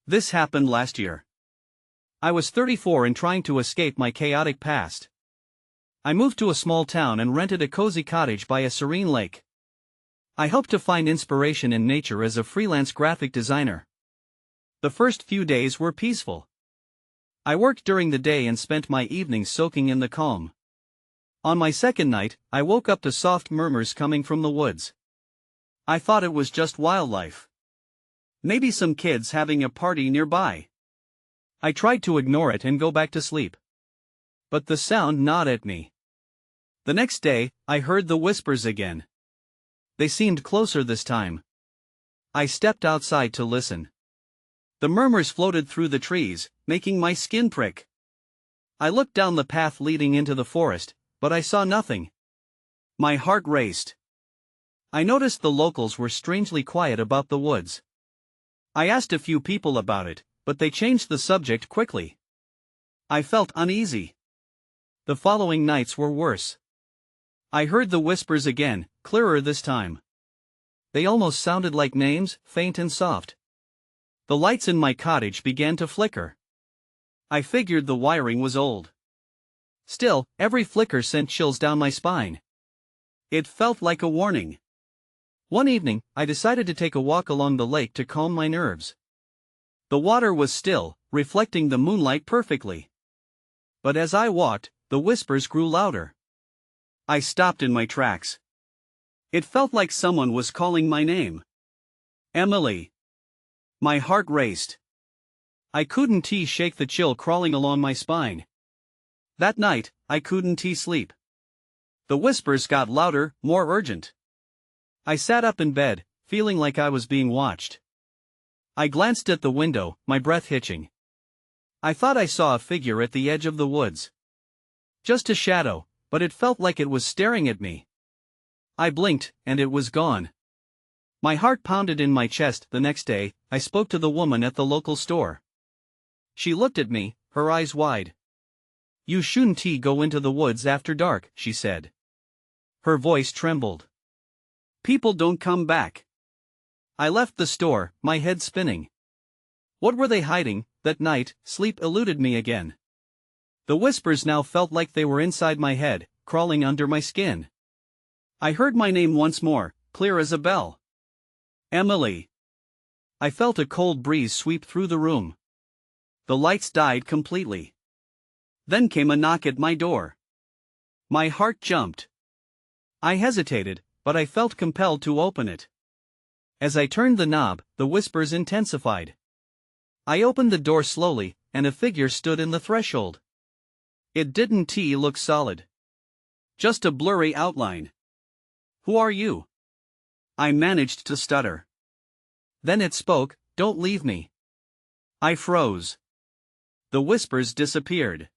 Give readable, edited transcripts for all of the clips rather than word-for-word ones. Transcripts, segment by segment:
This happened last year. I was 34 and trying to escape my chaotic past. I moved to a small town and rented a cozy cottage by a serene lake. I hoped to find inspiration in nature as a freelance graphic designer. The first few days were peaceful. I worked during the day and spent my evenings soaking in the calm. On my second night, I woke up to soft murmurs coming from the woods. I thought it was just wildlife. Maybe some kids having a party nearby. I tried to ignore it and go back to sleep. But the sound gnawed at me. The next day, I heard the whispers again. They seemed closer this time. I stepped outside to listen. The murmurs floated through the trees, making my skin prick. I looked down the path leading into the forest, but I saw nothing. My heart raced. I noticed the locals were strangely quiet about the woods. I asked a few people about it, but they changed the subject quickly. I felt uneasy. The following nights were worse. I heard the whispers again, clearer this time. They almost sounded like names, faint and soft. The lights in my cottage began to flicker. I figured the wiring was old. Still, every flicker sent chills down my spine. It felt like a warning. One evening, I decided to take a walk along the lake to calm my nerves. The water was still, reflecting the moonlight perfectly. But as I walked, the whispers grew louder. I stopped in my tracks. It felt like someone was calling my name. Emily. My heart raced. I couldn't shake the chill crawling along my spine. That night, I couldn't sleep. The whispers got louder, more urgent. I sat up in bed, feeling like I was being watched. I glanced at the window, my breath hitching. I thought I saw a figure at the edge of the woods. Just a shadow, but it felt like it was staring at me. I blinked, and it was gone. My heart pounded in my chest. The next day, I spoke to the woman at the local store. She looked at me, her eyes wide. "You shouldn't go into the woods after dark," she said. Her voice trembled. "People don't come back." I left the store, my head spinning. What were they hiding? That night, sleep eluded me again. The whispers now felt like they were inside my head, crawling under my skin. I heard my name once more, clear as a bell. Emily. I felt a cold breeze sweep through the room. The lights died completely. Then came a knock at my door. My heart jumped. I hesitated, but I felt compelled to open it. As I turned the knob, the whispers intensified. I opened the door slowly, and a figure stood in the threshold. It didn't look solid. Just a blurry outline. "Who are you?" I managed to stutter. Then it spoke, "Don't leave me." I froze. The whispers disappeared.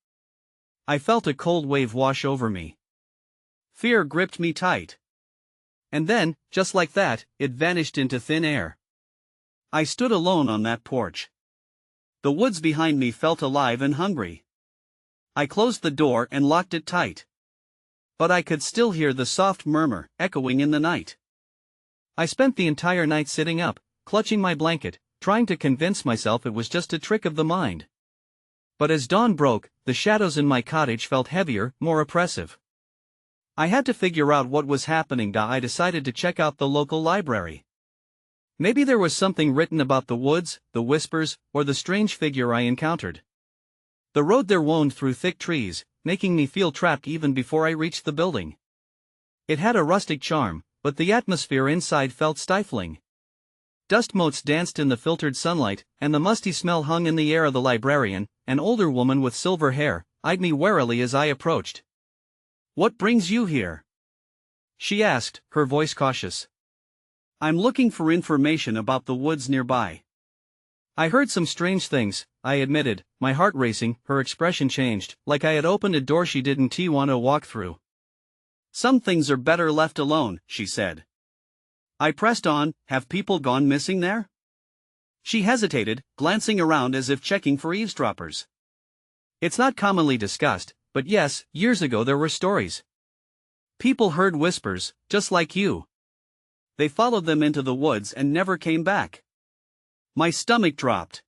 I felt a cold wave wash over me. Fear gripped me tight. And then, just like that, it vanished into thin air. I stood alone on that porch. The woods behind me felt alive and hungry. I closed the door and locked it tight. But I could still hear the soft murmur echoing in the night. I spent the entire night sitting up, clutching my blanket, trying to convince myself it was just a trick of the mind. But as dawn broke, the shadows in my cottage felt heavier, more oppressive. I had to figure out what was happening. I decided to check out the local library. Maybe there was something written about the woods, the whispers, or the strange figure I encountered. The road there wound through thick trees, making me feel trapped even before I reached the building. It had a rustic charm, but the atmosphere inside felt stifling. Dust motes danced in the filtered sunlight, and the musty smell hung in the air. The librarian, an older woman with silver hair, eyed me warily as I approached. "What brings you here?" she asked, her voice cautious. "I'm looking for information about the woods nearby." "I heard some strange things," I admitted, my heart racing. Her expression changed, like I had opened a door she didn't want to walk through. "Some things are better left alone," she said. I pressed on. "Have people gone missing there?" She hesitated, glancing around as if checking for eavesdroppers. "It's not commonly discussed, but yes, years ago there were stories. People heard whispers, just like you. They followed them into the woods and never came back." My stomach dropped.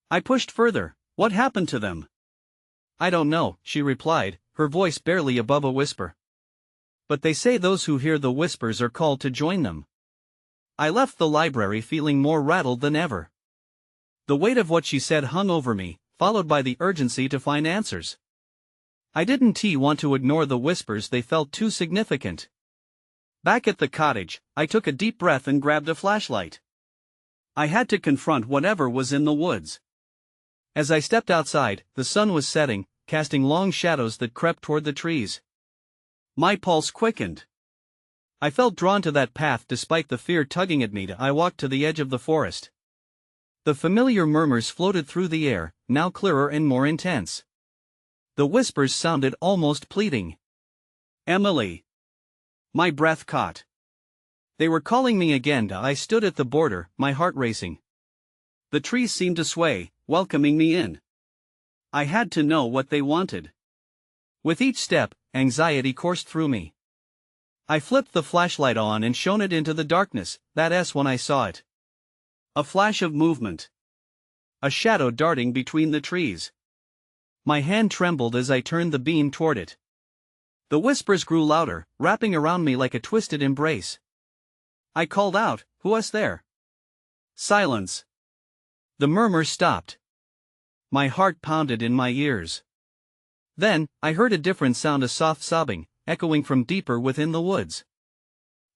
I pushed further. What happened to them? I don't know, she replied, her voice barely above a whisper. But they say those who hear the whispers are called to join them. I left the library feeling more rattled than ever. The weight of what she said hung over me, followed by the urgency to find answers. I didn't want to ignore the whispers, they felt too significant. Back at the cottage, I took a deep breath and grabbed a flashlight. I had to confront whatever was in the woods. As I stepped outside, the sun was setting, casting long shadows that crept toward the trees. My pulse quickened. I felt drawn to that path despite the fear tugging at me. I walked to the edge of the forest. The familiar murmurs floated through the air, now clearer and more intense. The whispers sounded almost pleading. Emily. My breath caught. They were calling me again. I stood at the border, my heart racing. The trees seemed to sway, welcoming me in. I had to know what they wanted. With each step, anxiety coursed through me. I flipped the flashlight on and shone it into the darkness. That's when I saw it. A flash of movement. A shadow darting between the trees. My hand trembled as I turned the beam toward it. The whispers grew louder, wrapping around me like a twisted embrace. I called out, "Who is there?" Silence. The murmurs stopped. My heart pounded in my ears. Then, I heard a different sound, a soft sobbing, echoing from deeper within the woods.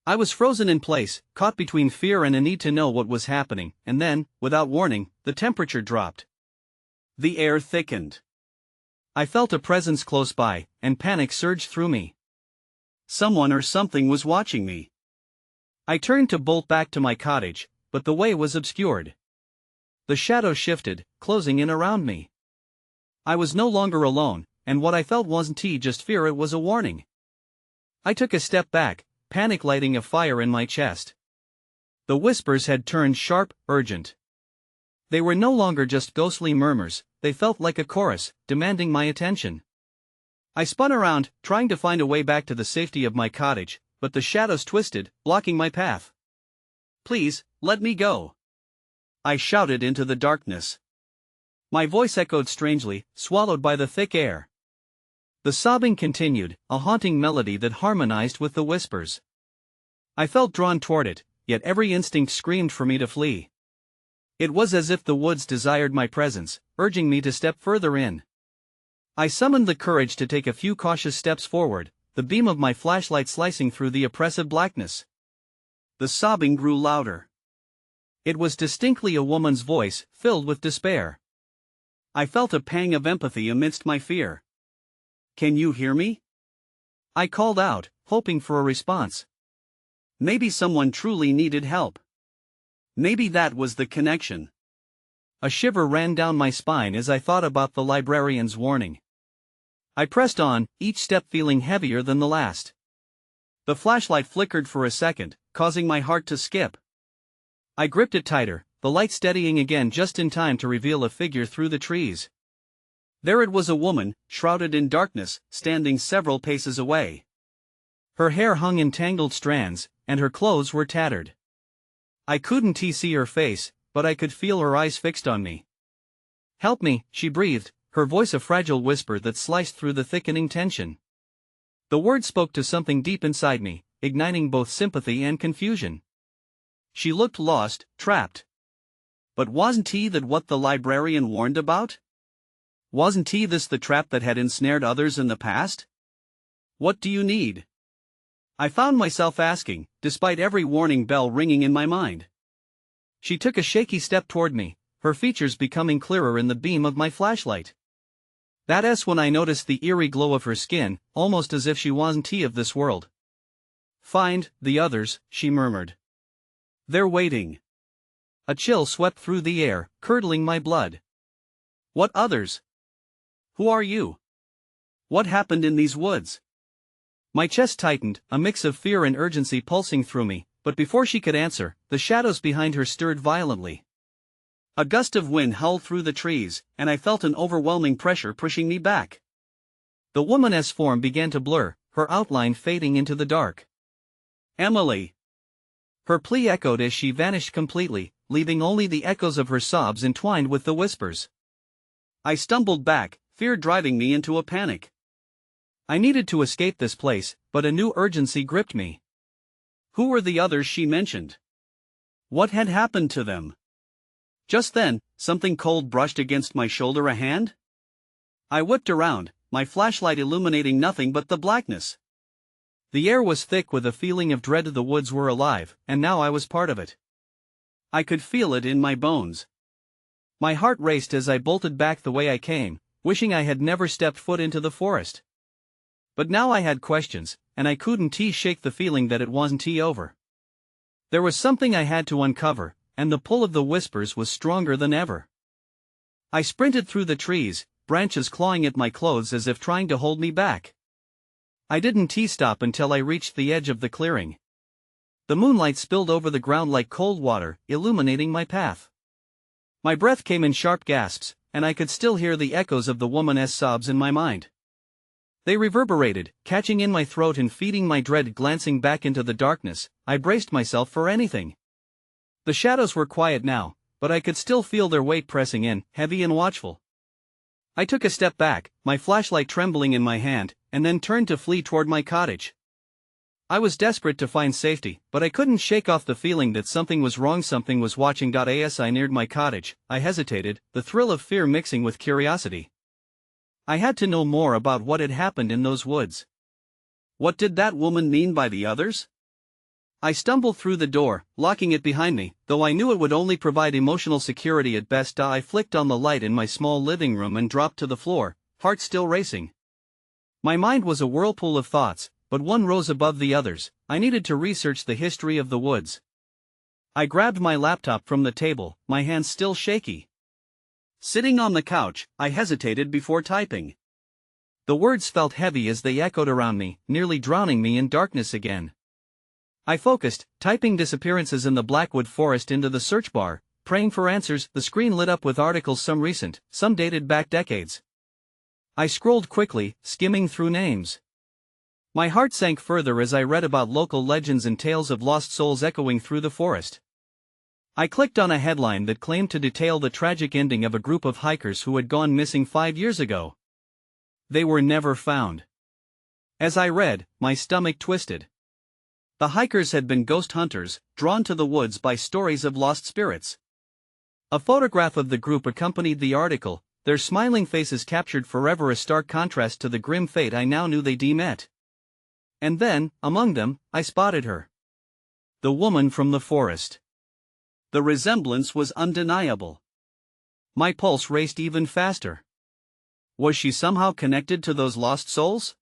I was frozen in place, caught between fear and a need to know what was happening, and then, without warning, the temperature dropped. The air thickened. I felt a presence close by, and panic surged through me. Someone or something was watching me. I turned to bolt back to my cottage, but the way was obscured. The shadows shifted, closing in around me. I was no longer alone, and what I felt wasn't just fear, it was a warning. I took a step back, panic lighting a fire in my chest. The whispers had turned sharp, urgent. They were no longer just ghostly murmurs, they felt like a chorus, demanding my attention. I spun around, trying to find a way back to the safety of my cottage, but the shadows twisted, blocking my path. "Please, let me go," I shouted into the darkness. My voice echoed strangely, swallowed by the thick air. The sobbing continued, a haunting melody that harmonized with the whispers. I felt drawn toward it, yet every instinct screamed for me to flee. It was as if the woods desired my presence, urging me to step further in. I summoned the courage to take a few cautious steps forward, the beam of my flashlight slicing through the oppressive blackness. The sobbing grew louder. It was distinctly a woman's voice, filled with despair. I felt a pang of empathy amidst my fear. "Can you hear me?" I called out, hoping for a response. Maybe someone truly needed help. Maybe that was the connection. A shiver ran down my spine as I thought about the librarian's warning. I pressed on, each step feeling heavier than the last. The flashlight flickered for a second, causing my heart to skip. I gripped it tighter, the light steadying again just in time to reveal a figure through the trees. There it was, a woman, shrouded in darkness, standing several paces away. Her hair hung in tangled strands, and her clothes were tattered. I couldn't see her face, but I could feel her eyes fixed on me. "Help me," she breathed, her voice a fragile whisper that sliced through the thickening tension. The words spoke to something deep inside me, igniting both sympathy and confusion. She looked lost, trapped. But wasn't that what the librarian warned about? Wasn't this the trap that had ensnared others in the past? "What do you need?" I found myself asking, despite every warning bell ringing in my mind. She took a shaky step toward me, her features becoming clearer in the beam of my flashlight. That's when I noticed the eerie glow of her skin, almost as if she wasn't of this world. "Find the others," she murmured. "They're waiting." A chill swept through the air, curdling my blood. "What others? Who are you? What happened in these woods?" My chest tightened, a mix of fear and urgency pulsing through me, but before she could answer, the shadows behind her stirred violently. A gust of wind howled through the trees, and I felt an overwhelming pressure pushing me back. The woman's form began to blur, her outline fading into the dark. "Emily!" Her plea echoed as she vanished completely, leaving only the echoes of her sobs entwined with the whispers. I stumbled back, fear driving me into a panic. I needed to escape this place, but a new urgency gripped me. Who were the others she mentioned? What had happened to them? Just then, something cold brushed against my shoulder. A hand? I whipped around, my flashlight illuminating nothing but the blackness. The air was thick with a feeling of dread. The woods were alive, and now I was part of it. I could feel it in my bones. My heart raced as I bolted back the way I came, wishing I had never stepped foot into the forest. But now I had questions, and I couldn't shake the feeling that it wasn't over. There was something I had to uncover, and the pull of the whispers was stronger than ever. I sprinted through the trees, branches clawing at my clothes as if trying to hold me back. I didn't stop until I reached the edge of the clearing. The moonlight spilled over the ground like cold water, illuminating my path. My breath came in sharp gasps, and I could still hear the echoes of the woman's sobs in my mind. They reverberated, catching in my throat and feeding my dread. Glancing back into the darkness, I braced myself for anything. The shadows were quiet now, but I could still feel their weight pressing in, heavy and watchful. I took a step back, my flashlight trembling in my hand, and then turned to flee toward my cottage. I was desperate to find safety, but I couldn't shake off the feeling that something was wrong. Something was watching. As I neared my cottage, I hesitated, the thrill of fear mixing with curiosity. I had to know more about what had happened in those woods. What did that woman mean by the others? I stumbled through the door, locking it behind me, though I knew it would only provide emotional security at best. I flicked on the light in my small living room and dropped to the floor, heart still racing. My mind was a whirlpool of thoughts, but one rose above the others. I needed to research the history of the woods. I grabbed my laptop from the table, my hands still shaky. Sitting on the couch, I hesitated before typing. The words felt heavy as they echoed around me, nearly drowning me in darkness again. I focused, typing disappearances in the Blackwood Forest into the search bar, praying for answers. The screen lit up with articles, some recent, some dated back decades. I scrolled quickly, skimming through names. My heart sank further as I read about local legends and tales of lost souls echoing through the forest. I clicked on a headline that claimed to detail the tragic ending of a group of hikers who had gone missing 5 years ago. They were never found. As I read, my stomach twisted. The hikers had been ghost hunters, drawn to the woods by stories of lost spirits. A photograph of the group accompanied the article, their smiling faces captured forever, a stark contrast to the grim fate I now knew they'd met. And then, among them, I spotted her. The woman from the forest. The resemblance was undeniable. My pulse raced even faster. Was she somehow connected to those lost souls?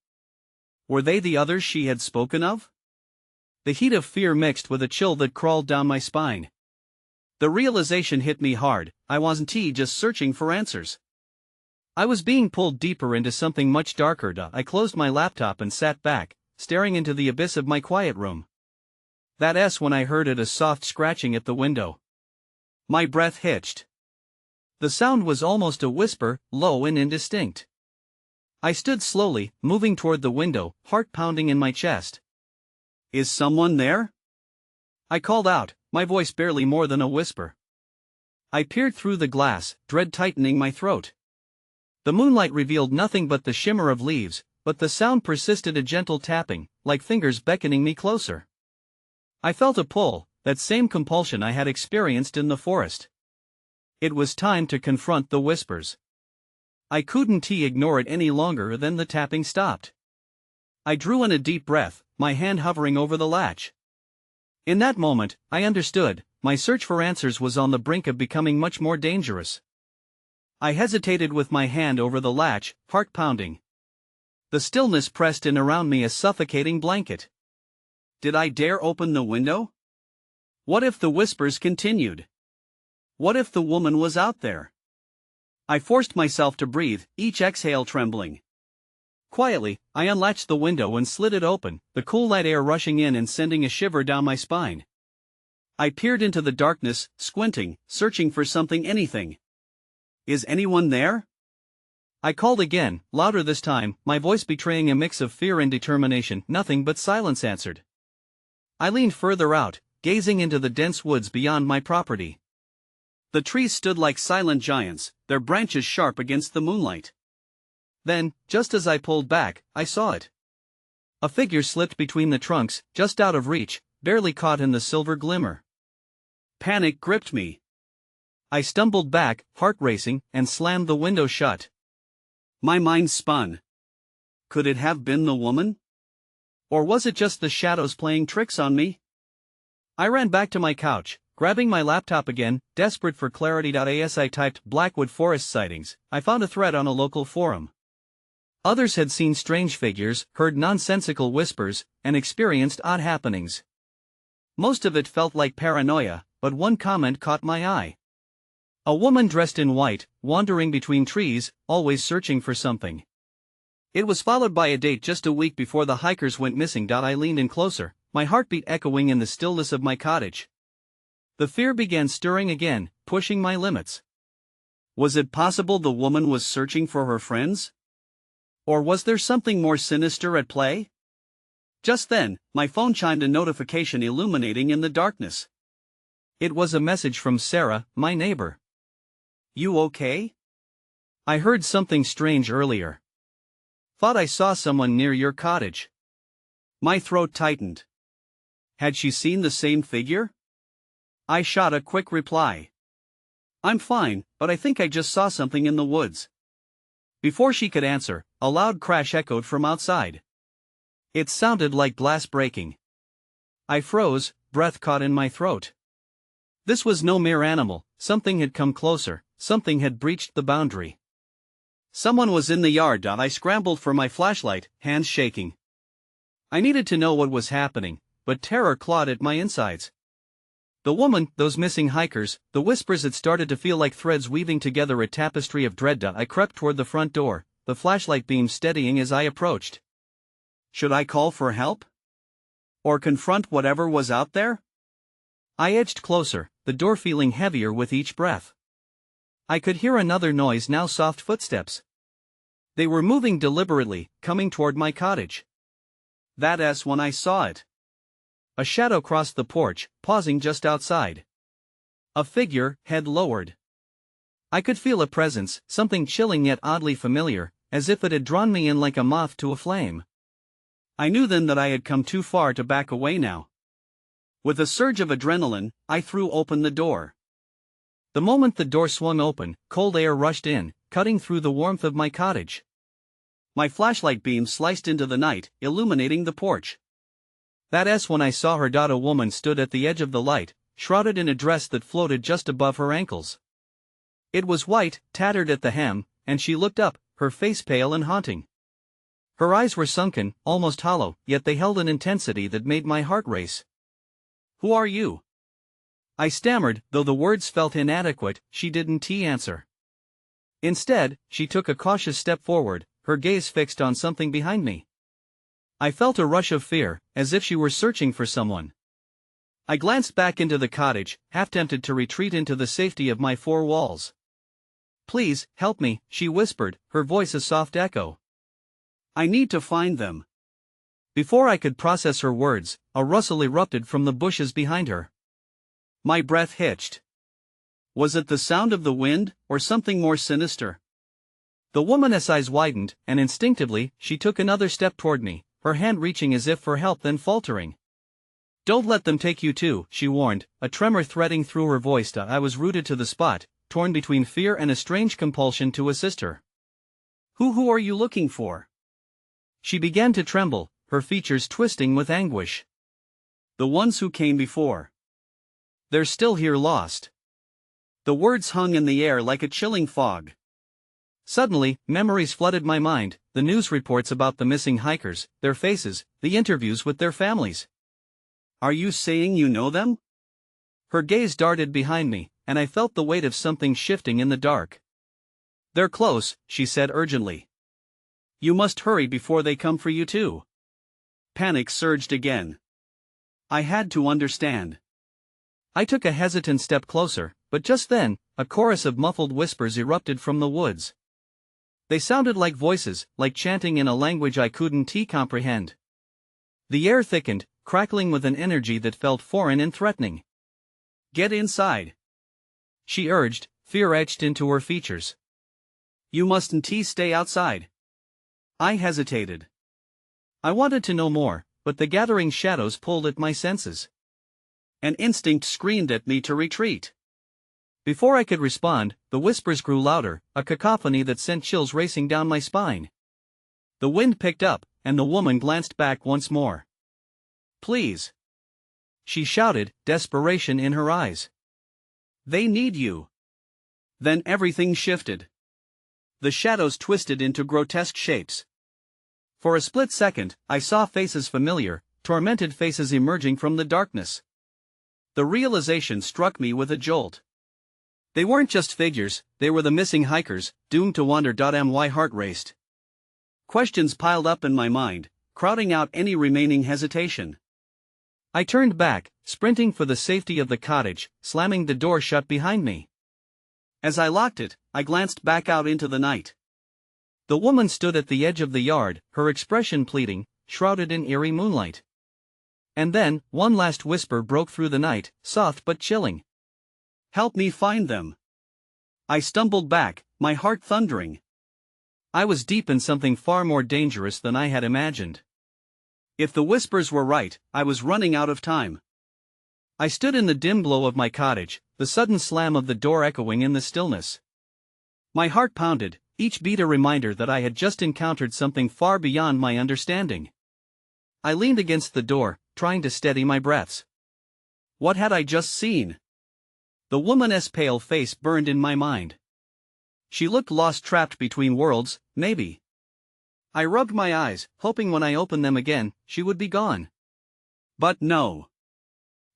Were they the others she had spoken of? The heat of fear mixed with a chill that crawled down my spine. The realization hit me hard, I wasn't just searching for answers. I was being pulled deeper into something much darker. I closed my laptop and sat back, staring into the abyss of my quiet room. That's when I heard a soft scratching at the window. My breath hitched. The sound was almost a whisper, low and indistinct. I stood slowly, moving toward the window, heart pounding in my chest. Is someone there? I called out, my voice barely more than a whisper. I peered through the glass, dread tightening my throat. The moonlight revealed nothing but the shimmer of leaves, but the sound persisted, a gentle tapping, like fingers beckoning me closer. I felt a pull, that same compulsion I had experienced in the forest. It was time to confront the whispers. I couldn't ignore it any longer. Then the tapping stopped. I drew in a deep breath, my hand hovering over the latch. In that moment, I understood, my search for answers was on the brink of becoming much more dangerous. I hesitated with my hand over the latch, heart pounding. The stillness pressed in around me, a suffocating blanket. Did I dare open the window? What if the whispers continued? What if the woman was out there? I forced myself to breathe, each exhale trembling. Quietly, I unlatched the window and slid it open, the cool night air rushing in and sending a shiver down my spine. I peered into the darkness, squinting, searching for something, anything. Is anyone there? I called again, louder this time, my voice betraying a mix of fear and determination. Nothing but silence answered. I leaned further out, gazing into the dense woods beyond my property. The trees stood like silent giants, their branches sharp against the moonlight. Then, just as I pulled back, I saw it. A figure slipped between the trunks, just out of reach, barely caught in the silver glimmer. Panic gripped me. I stumbled back, heart racing, and slammed the window shut. My mind spun. Could it have been the woman? Or was it just the shadows playing tricks on me? I ran back to my couch, grabbing my laptop again, desperate for clarity. As I typed Blackwood Forest sightings, I found a thread on a local forum. Others had seen strange figures, heard nonsensical whispers, and experienced odd happenings. Most of it felt like paranoia, but one comment caught my eye. A woman dressed in white, wandering between trees, always searching for something. It was followed by a date just a week before the hikers went missing. I leaned in closer, my heartbeat echoing in the stillness of my cottage. The fear began stirring again, pushing my limits. Was it possible the woman was searching for her friends? Or was there something more sinister at play? Just then, my phone chimed, a notification illuminating in the darkness. It was a message from Sarah, my neighbor. You okay? I heard something strange earlier. Thought I saw someone near your cottage. My throat tightened. Had she seen the same figure? I shot a quick reply. I'm fine, but I think I just saw something in the woods. Before she could answer, a loud crash echoed from outside. It sounded like glass breaking. I froze, breath caught in my throat. This was no mere animal, something had come closer, something had breached the boundary. Someone was in the yard. I scrambled for my flashlight, hands shaking. I needed to know what was happening, but terror clawed at my insides. The woman, those missing hikers, the whispers had started to feel like threads weaving together a tapestry of dread. I crept toward the front door, the flashlight beam steadying as I approached. Should I call for help? Or confront whatever was out there? I edged closer, the door feeling heavier with each breath. I could hear another noise, now soft footsteps. They were moving deliberately, coming toward my cottage. That's when I saw it. A shadow crossed the porch, pausing just outside. A figure, head lowered. I could feel a presence, something chilling yet oddly familiar, as if it had drawn me in like a moth to a flame. I knew then that I had come too far to back away now. With a surge of adrenaline, I threw open the door. The moment the door swung open, cold air rushed in, cutting through the warmth of my cottage. My flashlight beam sliced into the night, illuminating the porch. That's when I saw her. A woman stood at the edge of the light, shrouded in a dress that floated just above her ankles. It was white, tattered at the hem, and she looked up, her face pale and haunting. Her eyes were sunken, almost hollow, yet they held an intensity that made my heart race. Who are you? I stammered, though the words felt inadequate. She didn't answer. Instead, she took a cautious step forward, her gaze fixed on something behind me. I felt a rush of fear, as if she were searching for someone. I glanced back into the cottage, half tempted to retreat into the safety of my four walls. Please, help me, she whispered, her voice a soft echo. I need to find them. Before I could process her words, a rustle erupted from the bushes behind her. My breath hitched. Was it the sound of the wind, or something more sinister? The woman's eyes widened, and instinctively, she took another step toward me, her hand reaching as if for help, then faltering. Don't let them take you too, she warned, a tremor threading through her voice. I was rooted to the spot, torn between fear and a strange compulsion to assist her. Who are you looking for? She began to tremble, her features twisting with anguish. The ones who came before. They're still here, lost. The words hung in the air like a chilling fog. Suddenly, memories flooded my mind, the news reports about the missing hikers, their faces, the interviews with their families. Are you saying you know them? Her gaze darted behind me, and I felt the weight of something shifting in the dark. They're close, she said urgently. You must hurry before they come for you too. Panic surged again. I had to understand. I took a hesitant step closer, but just then, a chorus of muffled whispers erupted from the woods. They sounded like voices, like chanting in a language I couldn't comprehend. The air thickened, crackling with an energy that felt foreign and threatening. Get inside. she urged, fear etched into her features. You mustn't stay outside. I hesitated. I wanted to know more, but the gathering shadows pulled at my senses. An instinct screamed at me to retreat. Before I could respond, the whispers grew louder, a cacophony that sent chills racing down my spine. The wind picked up, and the woman glanced back once more. Please, she shouted, desperation in her eyes. They need you. Then everything shifted. The shadows twisted into grotesque shapes. For a split second, I saw faces familiar, tormented faces emerging from the darkness. The realization struck me with a jolt. They weren't just figures, they were the missing hikers, doomed to wander. My heart raced. Questions piled up in my mind, crowding out any remaining hesitation. I turned back, sprinting for the safety of the cottage, slamming the door shut behind me. As I locked it, I glanced back out into the night. The woman stood at the edge of the yard, her expression pleading, shrouded in eerie moonlight. And then, one last whisper broke through the night, soft but chilling. Help me find them. I stumbled back, my heart thundering. I was deep in something far more dangerous than I had imagined. If the whispers were right, I was running out of time. I stood in the dim glow of my cottage, the sudden slam of the door echoing in the stillness. My heart pounded, each beat a reminder that I had just encountered something far beyond my understanding. I leaned against the door, trying to steady my breaths. What had I just seen? The woman's pale face burned in my mind. She looked lost, trapped between worlds, maybe. I rubbed my eyes, hoping when I opened them again, she would be gone. But no.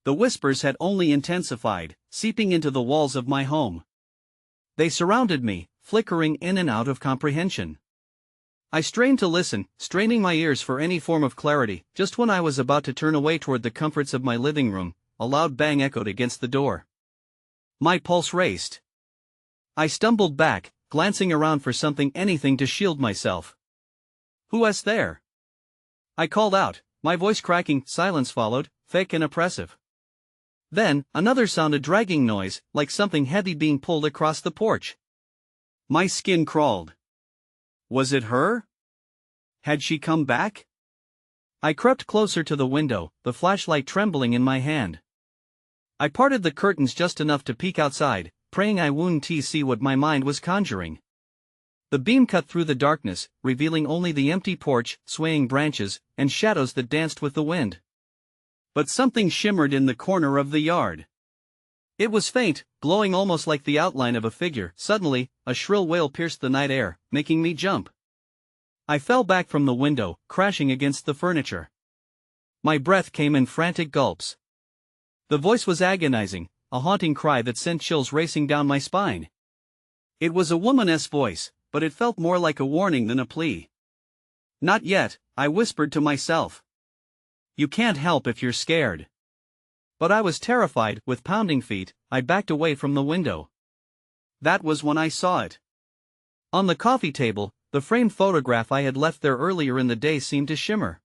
The whispers had only intensified, seeping into the walls of my home. They surrounded me, flickering in and out of comprehension. I strained to listen, straining my ears for any form of clarity. Just when I was about to turn away toward the comforts of my living room, a loud bang echoed against the door. My pulse raced. I stumbled back, glancing around for anything to shield myself. Who's there? I called out, my voice cracking. Silence followed, thick and oppressive. Then, another sound, a dragging noise, like something heavy being pulled across the porch. My skin crawled. Was it her? Had she come back? I crept closer to the window, the flashlight trembling in my hand. I parted the curtains just enough to peek outside, praying I wouldn't see what my mind was conjuring. The beam cut through the darkness, revealing only the empty porch, swaying branches, and shadows that danced with the wind. But something shimmered in the corner of the yard. It was faint, glowing almost like the outline of a figure. Suddenly, a shrill wail pierced the night air, making me jump. I fell back from the window, crashing against the furniture. My breath came in frantic gulps. The voice was agonizing, a haunting cry that sent chills racing down my spine. It was a woman's voice, but it felt more like a warning than a plea. Not yet, I whispered to myself. You can't help if you're scared. But I was terrified. With pounding feet, I backed away from the window. That was when I saw it. On the coffee table, the framed photograph I had left there earlier in the day seemed to shimmer.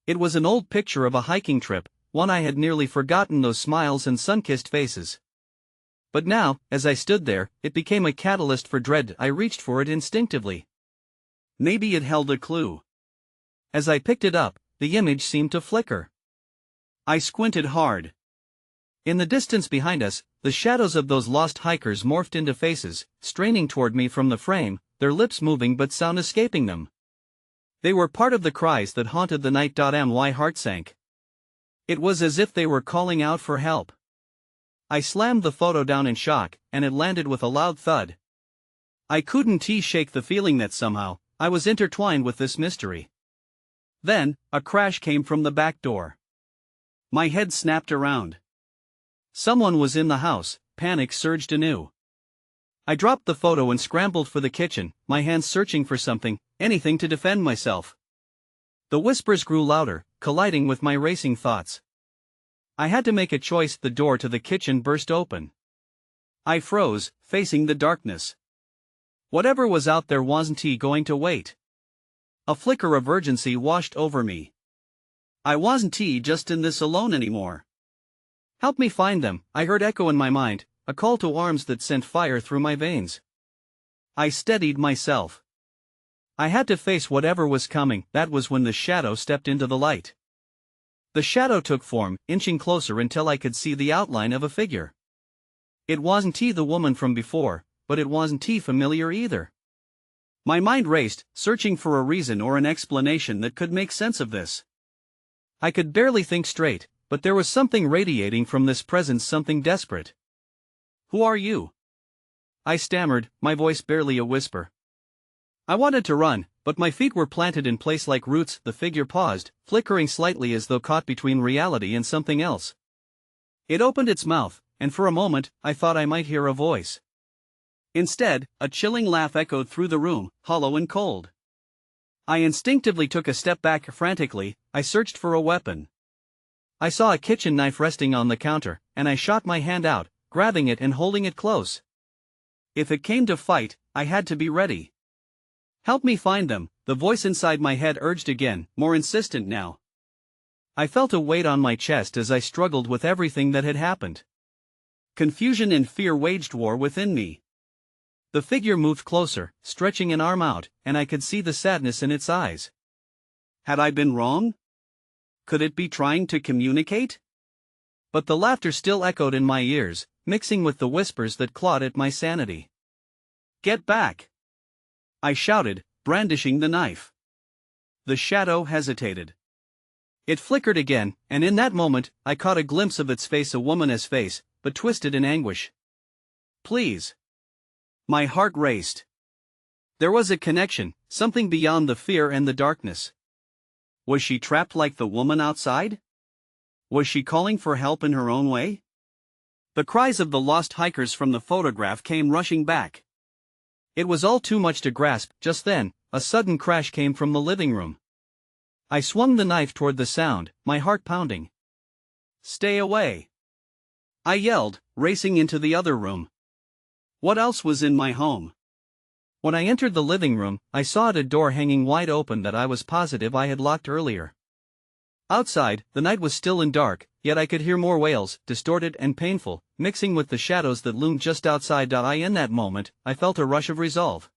It was an old picture of a hiking trip, one I had nearly forgotten, those smiles and sun-kissed faces. But now, as I stood there, it became a catalyst for dread. I reached for it instinctively. Maybe it held a clue. As I picked it up, the image seemed to flicker. I squinted hard. In the distance behind us, the shadows of those lost hikers morphed into faces, straining toward me from the frame, their lips moving but sound escaping them. They were part of the cries that haunted the night. My heart sank. It was as if they were calling out for help. I slammed the photo down in shock, and it landed with a loud thud. I couldn't shake the feeling that somehow, I was intertwined with this mystery. Then, a crash came from the back door. My head snapped around. Someone was in the house. Panic surged anew. I dropped the photo and scrambled for the kitchen, my hands searching for anything to defend myself. The whispers grew louder, colliding with my racing thoughts. I had to make a choice. The door to the kitchen burst open. I froze, facing the darkness. Whatever was out there wasn't going to wait. A flicker of urgency washed over me. I wasn't just in this alone anymore. Help me find them, I heard echo in my mind, a call to arms that sent fire through my veins. I steadied myself. I had to face whatever was coming. That was when the shadow stepped into the light. The shadow took form, inching closer until I could see the outline of a figure. It wasn't the woman from before, but it wasn't familiar either. My mind raced, searching for a reason or an explanation that could make sense of this. I could barely think straight, but there was something radiating from this presence, something desperate. "Who are you?" I stammered, my voice barely a whisper. I wanted to run, but my feet were planted in place like roots. The figure paused, flickering slightly as though caught between reality and something else. It opened its mouth, and for a moment, I thought I might hear a voice. Instead, a chilling laugh echoed through the room, hollow and cold. I instinctively took a step back. Frantically, I searched for a weapon. I saw a kitchen knife resting on the counter, and I shot my hand out, grabbing it and holding it close. If it came to fight, I had to be ready. "Help me find them," the voice inside my head urged again, more insistent now. I felt a weight on my chest as I struggled with everything that had happened. Confusion and fear waged war within me. The figure moved closer, stretching an arm out, and I could see the sadness in its eyes. Had I been wrong? Could it be trying to communicate? But the laughter still echoed in my ears, mixing with the whispers that clawed at my sanity. "Get back!" I shouted, brandishing the knife. The shadow hesitated. It flickered again, and in that moment, I caught a glimpse of its face, a woman's face, but twisted in anguish. "Please." My heart raced. There was a connection, something beyond the fear and the darkness. Was she trapped like the woman outside? Was she calling for help in her own way? The cries of the lost hikers from the photograph came rushing back. It was all too much to grasp. Just then, a sudden crash came from the living room. I swung the knife toward the sound, my heart pounding. "Stay away!" I yelled, racing into the other room. What else was in my home? When I entered the living room, I saw a door hanging wide open that I was positive I had locked earlier. Outside, the night was still and dark, yet I could hear more wails, distorted and painful, mixing with the shadows that loomed just outside. In that moment, I felt a rush of resolve.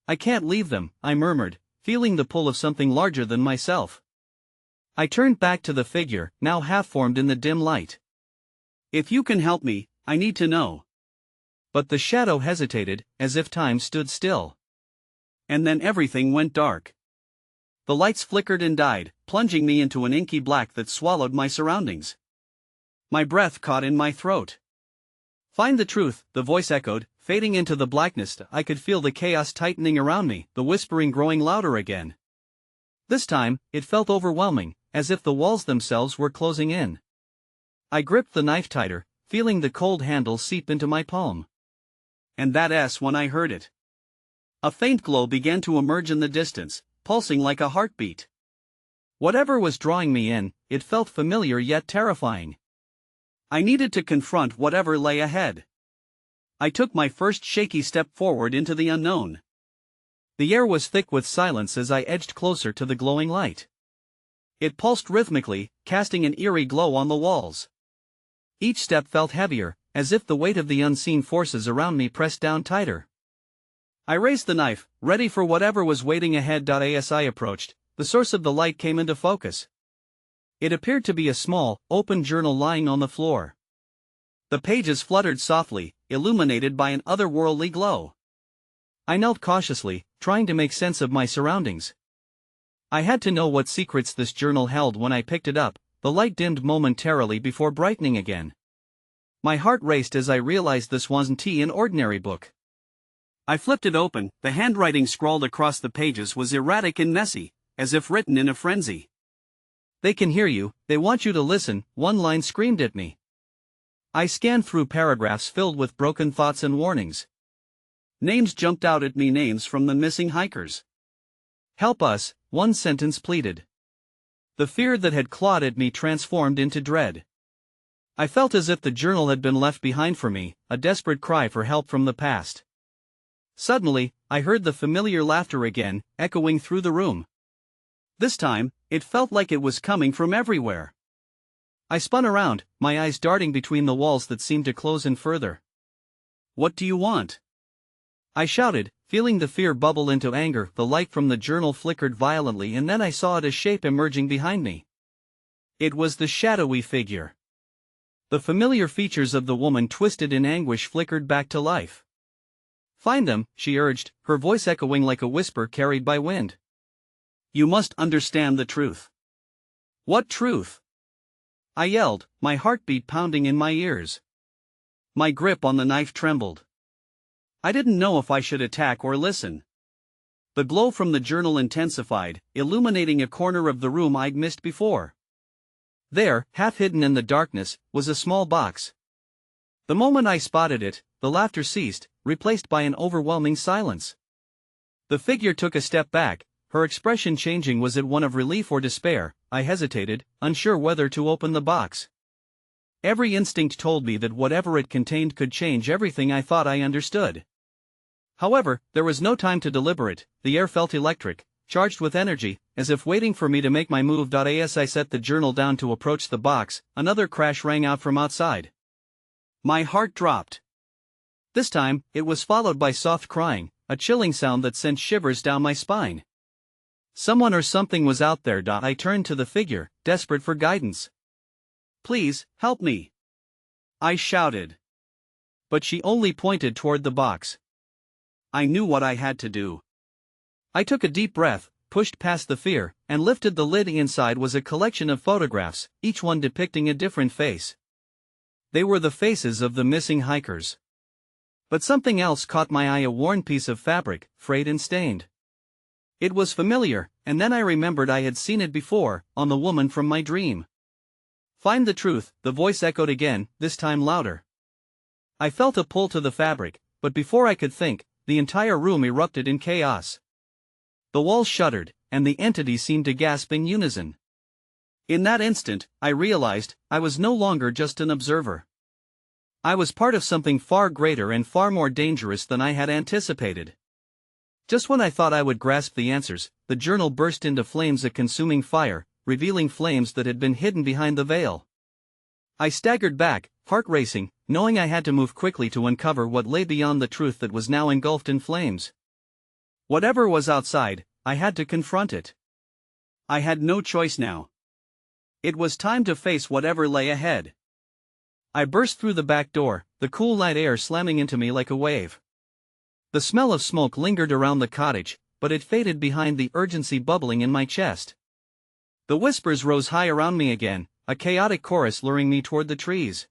"I can't leave them," I murmured, feeling the pull of something larger than myself. I turned back to the figure, now half-formed in the dim light. "If you can help me, I need to know." But the shadow hesitated, as if time stood still. And then everything went dark. The lights flickered and died, plunging me into an inky black that swallowed my surroundings. My breath caught in my throat. "Find the truth," the voice echoed, fading into the blackness. I could feel the chaos tightening around me, the whispering growing louder again. This time, it felt overwhelming, as if the walls themselves were closing in. I gripped the knife tighter, feeling the cold handle seep into my palm. And that's when I heard it. A faint glow began to emerge in the distance, pulsing like a heartbeat. Whatever was drawing me in, it felt familiar yet terrifying. I needed to confront whatever lay ahead. I took my first shaky step forward into the unknown. The air was thick with silence as I edged closer to the glowing light. It pulsed rhythmically, casting an eerie glow on the walls. Each step felt heavier, as if the weight of the unseen forces around me pressed down tighter. I raised the knife, ready for whatever was waiting ahead. As I approached, the source of the light came into focus. It appeared to be a small, open journal lying on the floor. The pages fluttered softly, illuminated by an otherworldly glow. I knelt cautiously, trying to make sense of my surroundings. I had to know what secrets this journal held. When I picked it up, the light dimmed momentarily before brightening again. My heart raced as I realized this wasn't an ordinary book. I flipped it open. The handwriting scrawled across the pages was erratic and messy, as if written in a frenzy. "They can hear you, they want you to listen," one line screamed at me. I scanned through paragraphs filled with broken thoughts and warnings. Names jumped out at me, names from the missing hikers. "Help us," one sentence pleaded. The fear that had clawed at me transformed into dread. I felt as if the journal had been left behind for me, a desperate cry for help from the past. Suddenly, I heard the familiar laughter again, echoing through the room. This time, it felt like it was coming from everywhere. I spun around, my eyes darting between the walls that seemed to close in further. "What do you want?" I shouted, feeling the fear bubble into anger. The light from the journal flickered violently and then I saw it, a shape emerging behind me. It was the shadowy figure. The familiar features of the woman twisted in anguish flickered back to life. "Find them," she urged, her voice echoing like a whisper carried by wind. "You must understand the truth." "What truth?" I yelled, my heartbeat pounding in my ears. My grip on the knife trembled. I didn't know if I should attack or listen. The glow from the journal intensified, illuminating a corner of the room I'd missed before. There, half hidden in the darkness, was a small box. The moment I spotted it, the laughter ceased, replaced by an overwhelming silence. The figure took a step back, her expression changing. Was it one of relief or despair? I hesitated, unsure whether to open the box. Every instinct told me that whatever it contained could change everything I thought I understood. However, there was no time to deliberate. The air felt electric, charged with energy, as if waiting for me to make my move. As I set the journal down to approach the box, another crash rang out from outside. My heart dropped. This time, it was followed by soft crying, a chilling sound that sent shivers down my spine. Someone or something was out there. I turned to the figure, desperate for guidance. "Please, help me," I shouted. But she only pointed toward the box. I knew what I had to do. I took a deep breath, pushed past the fear, and lifted the lid. Inside was a collection of photographs, each one depicting a different face. They were the faces of the missing hikers. But something else caught my eye, a worn piece of fabric, frayed and stained. It was familiar, and then I remembered I had seen it before, on the woman from my dream. "Find the truth," the voice echoed again, this time louder. I felt a pull to the fabric, but before I could think, the entire room erupted in chaos. The walls shuddered, and the entity seemed to gasp in unison. In that instant, I realized, I was no longer just an observer. I was part of something far greater and far more dangerous than I had anticipated. Just when I thought I would grasp the answers, the journal burst into flames, a consuming fire, revealing flames that had been hidden behind the veil. I staggered back, heart racing, knowing I had to move quickly to uncover what lay beyond the truth that was now engulfed in flames. Whatever was outside, I had to confront it. I had no choice now. It was time to face whatever lay ahead. I burst through the back door, the cool night air slamming into me like a wave. The smell of smoke lingered around the cottage, but it faded behind the urgency bubbling in my chest. The whispers rose high around me again, a chaotic chorus luring me toward the trees.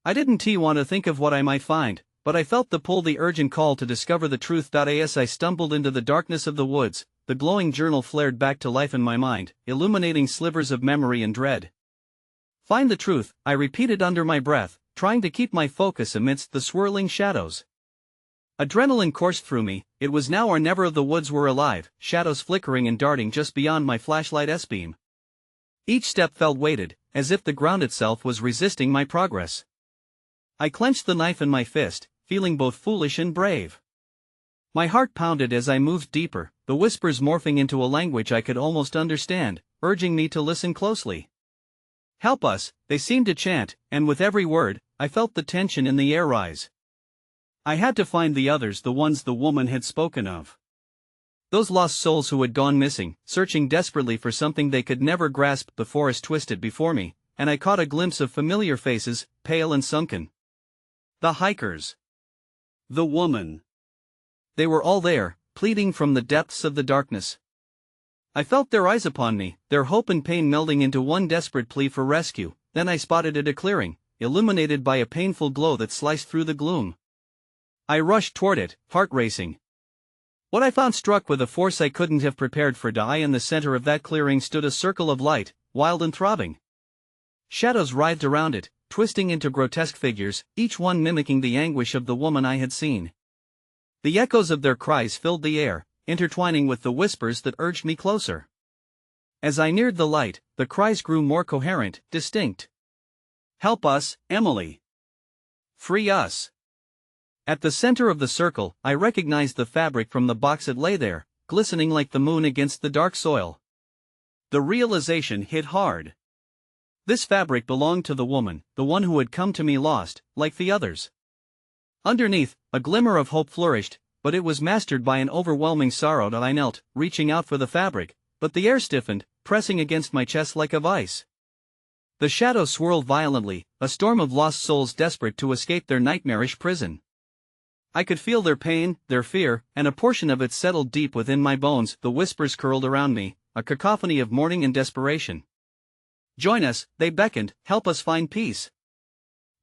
I didn't want to think of what I might find, but I felt the pull, the urgent call to discover the truth. As I stumbled into the darkness of the woods, the glowing journal flared back to life in my mind, illuminating slivers of memory and dread. "Find the truth," I repeated under my breath, trying to keep my focus amidst the swirling shadows. Adrenaline coursed through me. It was now or never. The woods were alive, shadows flickering and darting just beyond my flashlight S-beam. Each step felt weighted, as if the ground itself was resisting my progress. I clenched the knife in my fist, feeling both foolish and brave. My heart pounded as I moved deeper, the whispers morphing into a language I could almost understand, urging me to listen closely. "Help us," they seemed to chant, and with every word, I felt the tension in the air rise. I had to find the others, the ones the woman had spoken of. Those lost souls who had gone missing, searching desperately for something they could never grasp. The forest twisted before me, and I caught a glimpse of familiar faces, pale and sunken. The hikers. The woman. They were all there, pleading from the depths of the darkness. I felt their eyes upon me, their hope and pain melding into one desperate plea for rescue. Then I spotted it, a clearing, illuminated by a painful glow that sliced through the gloom. I rushed toward it, heart racing. What I found struck with a force I couldn't have prepared for. In the center of that clearing stood a circle of light, wild and throbbing. Shadows writhed around it, twisting into grotesque figures, each one mimicking the anguish of the woman I had seen. The echoes of their cries filled the air, intertwining with the whispers that urged me closer. As I neared the light, the cries grew more coherent, distinct. "Help us, Emily! Free us!" At the center of the circle, I recognized the fabric from the box. It lay there, glistening like the moon against the dark soil. The realization hit hard. This fabric belonged to the woman, the one who had come to me lost, like the others. Underneath, a glimmer of hope flourished, but it was mastered by an overwhelming sorrow that I knelt, reaching out for the fabric, but the air stiffened, pressing against my chest like a vice. The shadows swirled violently, a storm of lost souls desperate to escape their nightmarish prison. I could feel their pain, their fear, and a portion of it settled deep within my bones. The whispers curled around me, a cacophony of mourning and desperation. Join us, they beckoned, help us find peace.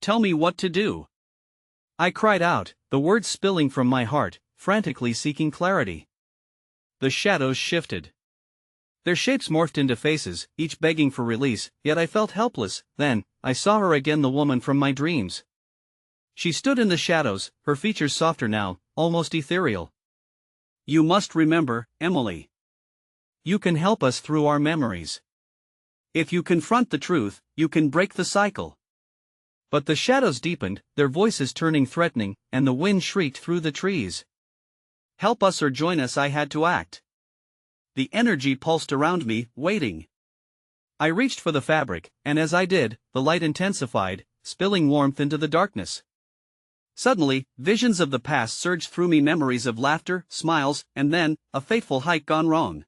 Tell me what to do. I cried out, the words spilling from my heart, frantically seeking clarity. The shadows shifted. Their shapes morphed into faces, each begging for release, yet I felt helpless. Then, I saw her again, the woman from my dreams. She stood in the shadows, her features softer now, almost ethereal. You must remember, Emily. You can help us through our memories. If you confront the truth, you can break the cycle. But the shadows deepened, their voices turning threatening, and the wind shrieked through the trees. Help us or join us, I had to act. The energy pulsed around me, waiting. I reached for the fabric, and as I did, the light intensified, spilling warmth into the darkness. Suddenly, visions of the past surged through me, memories of laughter, smiles, and then, a fateful hike gone wrong.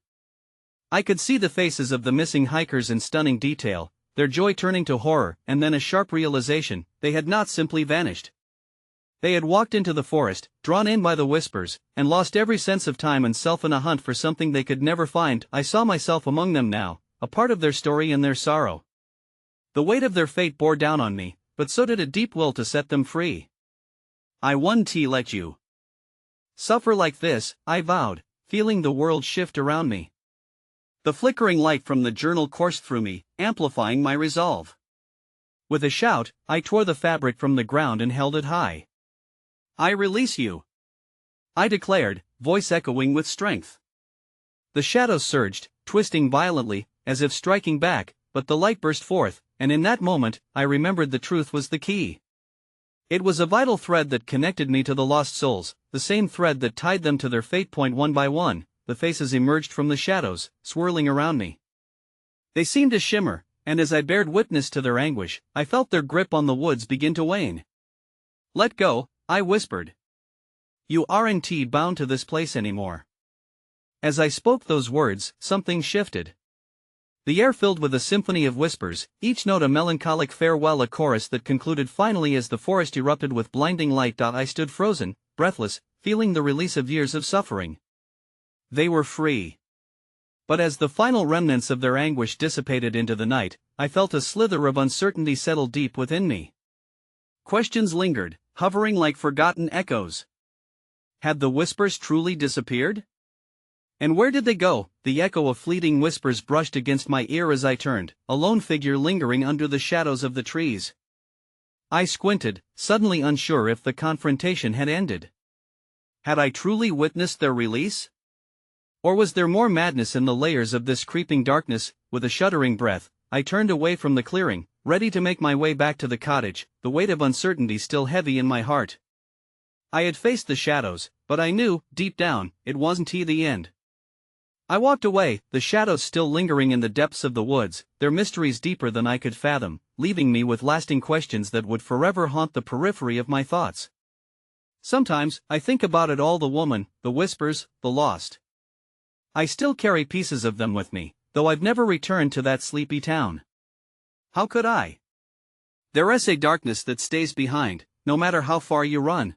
I could see the faces of the missing hikers in stunning detail, their joy turning to horror, and then a sharp realization: they had not simply vanished. They had walked into the forest, drawn in by the whispers, and lost every sense of time and self in a hunt for something they could never find. I saw myself among them now, a part of their story and their sorrow. The weight of their fate bore down on me, but so did a deep will to set them free. I won't let you suffer like this, I vowed, feeling the world shift around me. The flickering light from the journal coursed through me, amplifying my resolve. With a shout, I tore the fabric from the ground and held it high. I release you, I declared, voice echoing with strength. The shadows surged, twisting violently, as if striking back, but the light burst forth, and in that moment, I remembered the truth was the key. It was a vital thread that connected me to the lost souls, the same thread that tied them to their fate. One by one, the faces emerged from the shadows, swirling around me. They seemed to shimmer, and as I bared witness to their anguish, I felt their grip on the woods begin to wane. Let go, I whispered. You aren't bound to this place anymore. As I spoke those words, something shifted. The air filled with a symphony of whispers, each note a melancholic farewell, a chorus that concluded finally as the forest erupted with blinding light. I stood frozen, breathless, feeling the release of years of suffering. They were free. But as the final remnants of their anguish dissipated into the night, I felt a slither of uncertainty settle deep within me. Questions lingered, hovering like forgotten echoes. Had the whispers truly disappeared? And where did they go? The echo of fleeting whispers brushed against my ear as I turned, a lone figure lingering under the shadows of the trees. I squinted, suddenly unsure if the confrontation had ended. Had I truly witnessed their release? Or was there more madness in the layers of this creeping darkness? With a shuddering breath, I turned away from the clearing, ready to make my way back to the cottage, the weight of uncertainty still heavy in my heart. I had faced the shadows, but I knew, deep down, it wasn't the end. I walked away, the shadows still lingering in the depths of the woods, their mysteries deeper than I could fathom, leaving me with lasting questions that would forever haunt the periphery of my thoughts. Sometimes, I think about it all: the woman, the whispers, the lost. I still carry pieces of them with me, though I've never returned to that sleepy town. How could I? There is a darkness that stays behind, no matter how far you run.